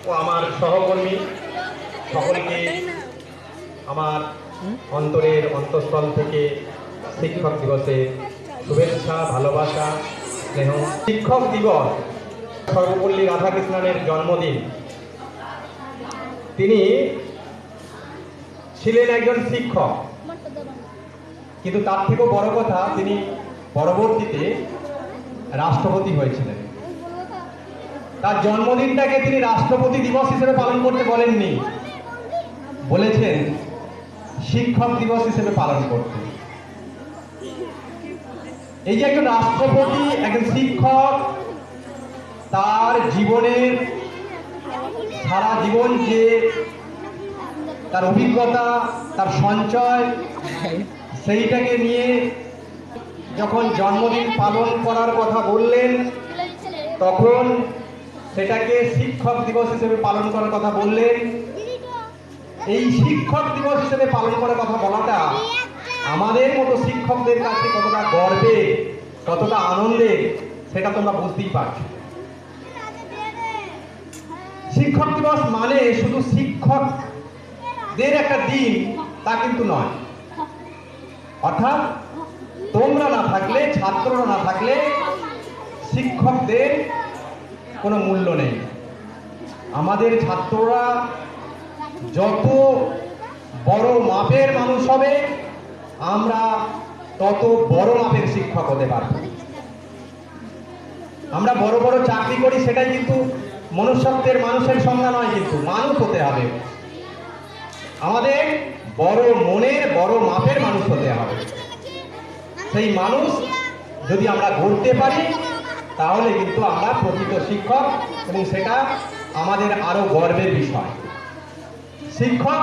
ও আমার সহকর্মী সকলকে আমার অন্তরের অন্তঃস্থল থেকে শিক্ষক দিবসের শুভেচ্ছা, ভালোবাসা, স্নেহ। শিক্ষক দিবস সর্বপল্লী রাধাকৃষ্ণনের জন্মদিন। তিনি ছিলেন একজন শিক্ষক, কিন্তু তার থেকেও বড় কথা তিনি পরবর্তীতে রাষ্ট্রপতি হয়েছিলেন। তার জন্মদিনটাকে তিনি রাষ্ট্রপতি দিবস হিসেবে পালন করতে বলেননি, বলেছেন শিক্ষক দিবস হিসেবে পালন করতে। এই যে একজন রাষ্ট্রপতি, একজন শিক্ষক, তার জীবনের সারা জীবন যে তার অভিজ্ঞতা, তার সঞ্চয়, সেইটাকে নিয়ে যখন জন্মদিন পালন করার কথা বললেন, তখন সেটাকে শিক্ষক দিবস হিসেবে পালন করার কথা বললেন। এই শিক্ষক দিবস হিসেবে পালন করার কথা বলাটা আমাদের মতো শিক্ষকদের কাছে কতটা গর্বে, কতটা আনন্দে, সেটা তোমরা বুঝতেই পারছো। শিক্ষক দিবস মানে শুধু শিক্ষকদের একটা দিন তা কিন্তু নয়। অর্থাৎ তোমরা না থাকলে, ছাত্ররা না থাকলে শিক্ষকদের কোনো মূল্য নেই। আমাদের ছাত্ররা যত বড় মাপের মানুষ হবে, আমরা তত বড় মাপের শিক্ষক হতে পারব। আমরা বড় বড় চাকরি করি, সেটাই কিন্তু মনুষ্যত্বের, মানুষের সংজ্ঞা নয়। কিন্তু মানুষ হতে হবে, আমাদের বড় মনের, বড় মাপের মানুষ হতে হবে। সেই মানুষ যদি আমরা গড়তে পারি, তাহলে কিন্তু আমরা প্রকৃত শিক্ষক, এবং সেটা আমাদের আরো গর্বের বিষয়। শিক্ষক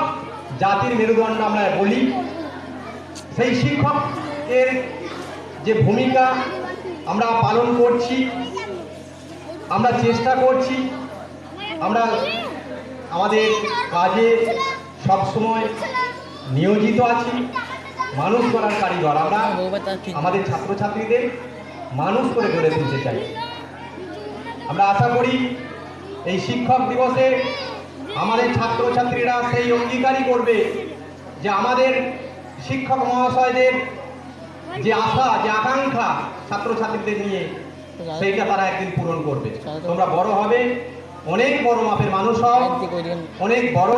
জাতির মেরুদণ্ড আমরা বলি। সেই শিক্ষকের যে ভূমিকা আমরা পালন করছি, আমরা চেষ্টা করছি, আমরা আমাদের কাজে সবসময় নিয়োজিত আছি। মানুষ করার কারিগর আমরা আমাদের ছাত্রছাত্রীদের মানুষ করে গড়ে তুলতে চাই। আমরা আশা করি এই শিক্ষক দিবসে আমাদের ছাত্রছাত্রীরা সেই অঙ্গীকারই করবে যে আমাদের শিক্ষক মহাশয়দের যে আশা, যে আকাঙ্ক্ষা ছাত্রছাত্রীদের নিয়ে, সেইটা তারা একদিন পূরণ করবে। তোমরা বড় হবে, অনেক বড় মাপের মানুষ হও, অনেক বড়